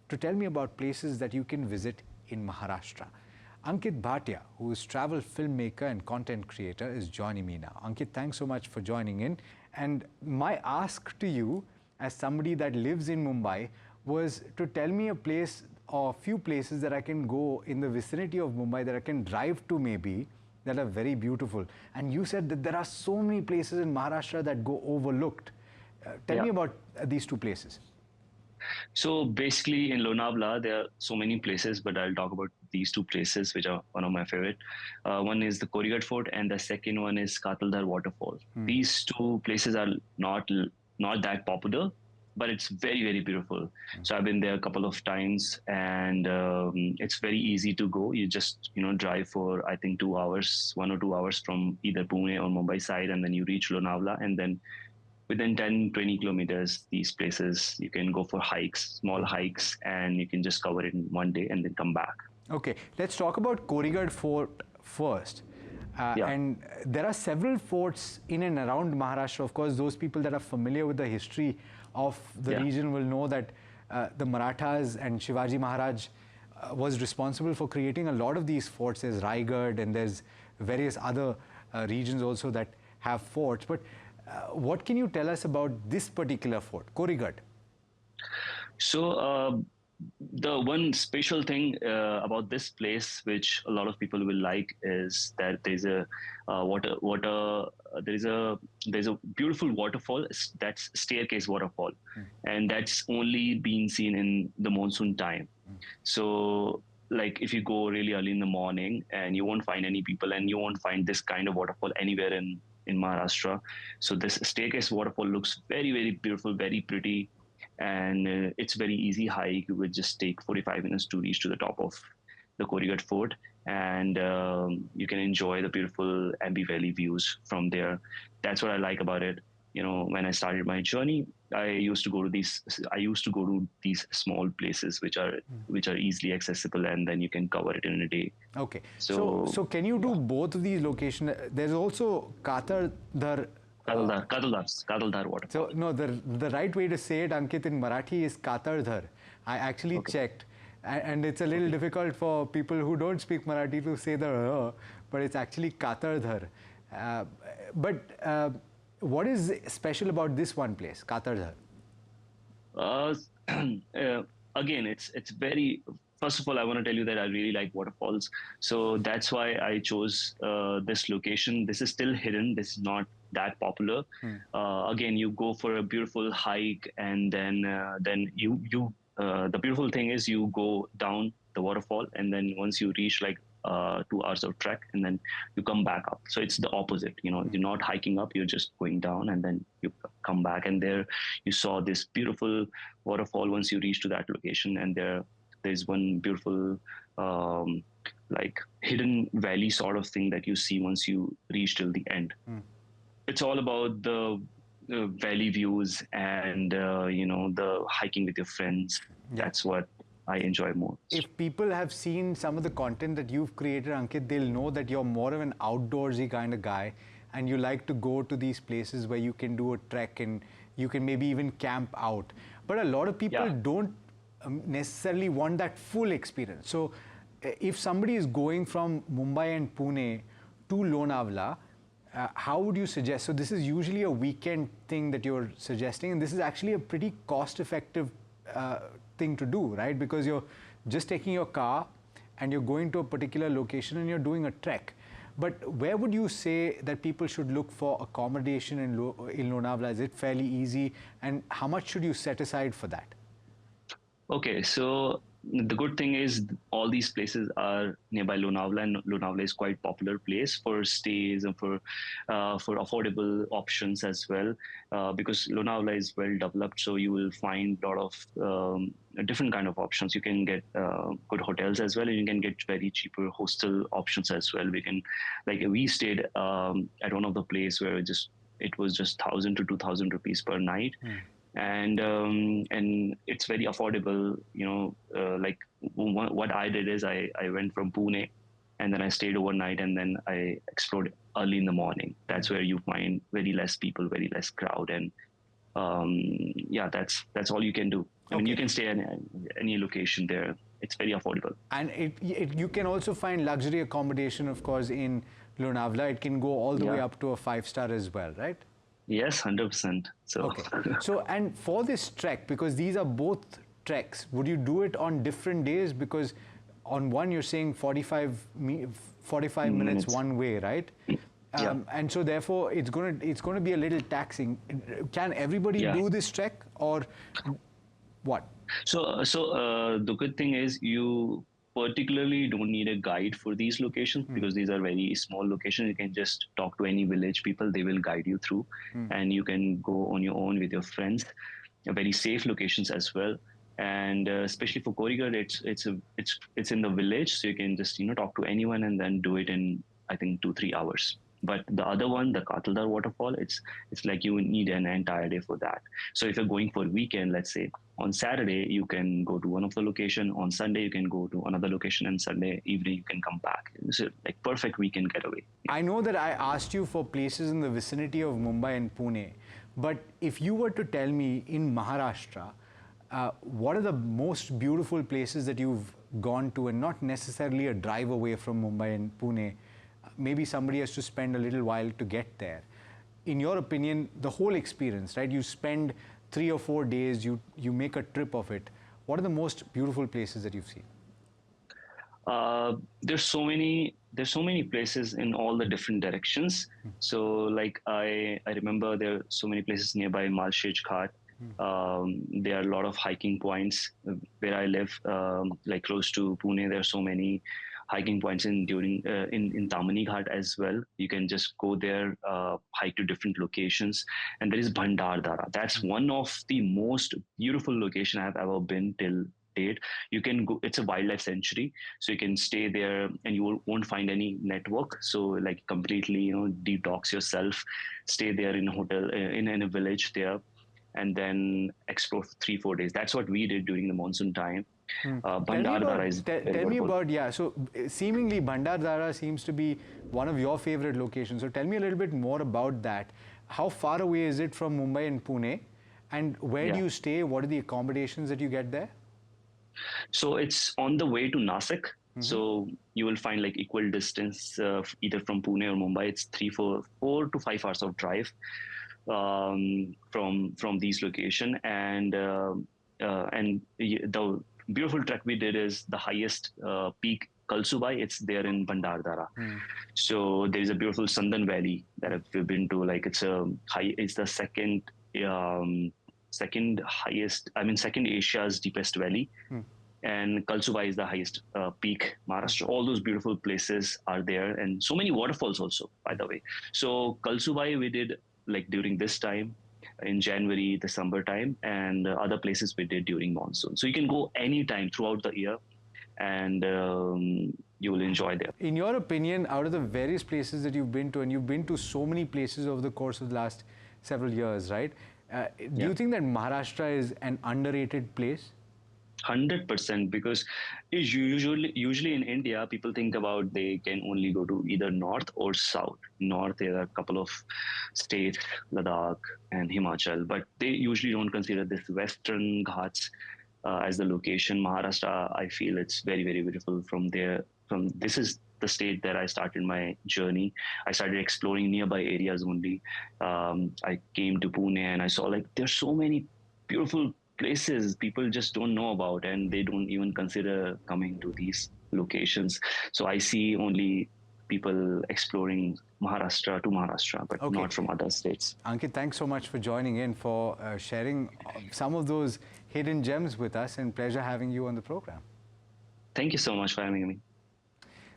to tell me about places that you can visit in Maharashtra. Ankit Bhatia, who is travel filmmaker and content creator, is joining me now. Ankit, thanks so much for joining in. And my ask to you, as somebody that lives in Mumbai, was to tell me a place or a few places that I can go in the vicinity of Mumbai that I can drive to maybe, that are very beautiful. And you said that there are so many places in Maharashtra that go overlooked. Tell me about these two places. So basically in Lonavala, there are so many places, but I'll talk about these two places, which are one of my favorite. One is the Korigad Fort and the second one is Kataldhar Waterfall. These two places are not that popular, but it's very, very beautiful. So I've been there a couple of times and it's very easy to go. You just, drive for, I think 2 hours, 1 or 2 hours from either Pune or Mumbai side, and then you reach Lonavala, and then within 10-20 kilometers, these places, you can go for hikes, small hikes, and you can just cover it in one day and then come back. Okay, let's talk about Korigad Fort first. And there are several forts in and around Maharashtra. Of course, those people that are familiar with the history of the region will know that the Marathas and Shivaji Maharaj was responsible for creating a lot of these forts. There's Raigad and there's various other regions also that have forts. But what can you tell us about this particular fort, Korigad? So the one special thing about this place, which a lot of people will like, is that there's a there's a beautiful waterfall. That's Staircase Waterfall, and that's only been seen in the monsoon time. So like if you go really early in the morning, and you won't find any people, and you won't find this kind of waterfall anywhere in Maharashtra. So this Staircase Waterfall looks very, very beautiful, very pretty, and it's very easy hike. You would just take 45 minutes to reach to the top of the Korigad Fort, and you can enjoy the beautiful Ambi Valley views from there. That's what I like about it. When I started my journey, I used to go to these small places which are easily accessible, and then you can cover it in a day. Okay. So can you do both of these locations? There's also Kataldhar. Kataldhar Waterfall. So no, the right way to say it, Ankit, in Marathi is Kataldhar. I actually checked, and it's a little difficult for people who don't speak Marathi to say the but it's actually Kataldhar. What is special about this one place, Kataldhar? Again, it's very. First of all, I want to tell you that I really like waterfalls, so that's why I chose this location. This is still hidden. This is not that popular. Again, you go for a beautiful hike, and then the beautiful thing is you go down the waterfall, and then once you reach like 2 hours of trek, and then you come back up. So it's the opposite. You're not hiking up, you're just going down, and then you come back, and there you saw this beautiful waterfall once you reach to that location. And there's one beautiful like hidden valley sort of thing that you see once you reach till the end. It's all about the valley views and the hiking with your friends. That's what I enjoy more. If people have seen some of the content that you've created, Ankit, they'll know that you're more of an outdoorsy kind of guy, and you like to go to these places where you can do a trek and you can maybe even camp out. But a lot of people don't necessarily want that full experience. So if somebody is going from Mumbai and Pune to Lonavala, how would you suggest? So this is usually a weekend thing that you're suggesting, and this is actually a pretty cost-effective thing to do, right? Because you're just taking your car and you're going to a particular location and you're doing a trek. But where would you say that people should look for accommodation in Lonavala? Is it fairly easy? And how much should you set aside for that? Okay, so the good thing is all these places are nearby Lonavala, and Lonavala is quite popular place for stays and for affordable options as well, because Lonavala is well developed. So you will find a lot of different kind of options. You can get good hotels as well, and you can get very cheaper hostel options as well. We stayed at one of the place where it was just 1,000 to 2,000 rupees per night. And it's very affordable. What I did is I went from Pune, and then I stayed overnight, and then I explored early in the morning. That's where you find very less people, very less crowd, and that's all you can do. I mean, you can stay at any location there. It's very affordable. And you can also find luxury accommodation, of course, in Lonavala. It can go all the way up to a 5-star as well, right? Yes, 100%. So okay. So, and for this trek, because these are both treks, would you do it on different days? Because on one you're saying 45 minutes one way, right? And so therefore it's going to be a little taxing. Can everybody do this trek, or what? So the good thing is you particularly don't need a guide for these locations because these are very small locations. You can just talk to any village people; they will guide you through, and you can go on your own with your friends. Very safe locations as well, and especially for Korigad, it's in the village, so you can just talk to anyone and then do it in I think 2-3 hours. But the other one, the Kataldar waterfall, it's like you need an entire day for that. So if you're going for a weekend, let's say on Saturday, you can go to one of the location. On Sunday, you can go to another location, and Sunday evening you can come back. It's like perfect weekend getaway. I know that I asked you for places in the vicinity of Mumbai and Pune, but if you were to tell me in Maharashtra, what are the most beautiful places that you've gone to, and not necessarily a drive away from Mumbai and Pune? Maybe somebody has to spend a little while to get there. In your opinion, the whole experience, right? You spend 3 or 4 days, you make a trip of it. What are the most beautiful places that you've seen? There's so many places in all the different directions. So like I remember there are so many places nearby Malshej Ghat. There are a lot of hiking points where I live, like close to Pune. There are so many hiking points in Tamani Ghat as well. You can just go there, hike to different locations. And there is Bhandardara. That's one of the most beautiful location I've ever been till date. You can go, it's a wildlife sanctuary, so you can stay there and you won't find any network. So like completely, detox yourself, stay there in a hotel, in a village there, and then explore for 3-4 days. That's what we did during the monsoon time. Bhandardara is tell me about, so seemingly Bhandardara seems to be one of your favorite locations. So tell me a little bit more about that. How far away is it from Mumbai and Pune? And where do you stay? What are the accommodations that you get there? So it's on the way to Nasik. So you will find like equal distance either from Pune or Mumbai. It's 4 to 5 hours of drive from these location, and the beautiful trek we did is the highest peak, Kalsubai. It's there in Bhandardara. So there is a beautiful Sandan Valley that we've been to. Like it's the second highest. I mean, second Asia's deepest valley. And Kalsubai is the highest peak, Maharashtra. All those beautiful places are there, and so many waterfalls also, by the way. So Kalsubai we did like during this time, in January, December time, and other places we did during monsoon. So you can go anytime throughout the year, and you will enjoy there. In your opinion, out of the various places that you've been to, and you've been to so many places over the course of the last several years, right? Do you think that Maharashtra is an underrated place? 100%, because usually in India, people think about they can only go to either north or south. North, there are a couple of states, Ladakh and Himachal, but they usually don't consider this Western Ghats as the location. Maharashtra, I feel it's very, very beautiful from there. This is the state that I started my journey. I started exploring nearby areas only. I came to Pune and I saw like there's so many beautiful places people just don't know about, and they don't even consider coming to these locations. So I see only people exploring Maharashtra, but not from other states. Ankit, thanks so much for joining in, for sharing some of those hidden gems with us, and pleasure having you on the program. Thank you so much for having me.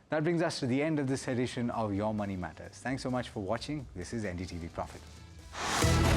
That brings us to the end of this edition of Your Money Matters. Thanks so much for watching. This is NDTV Profit.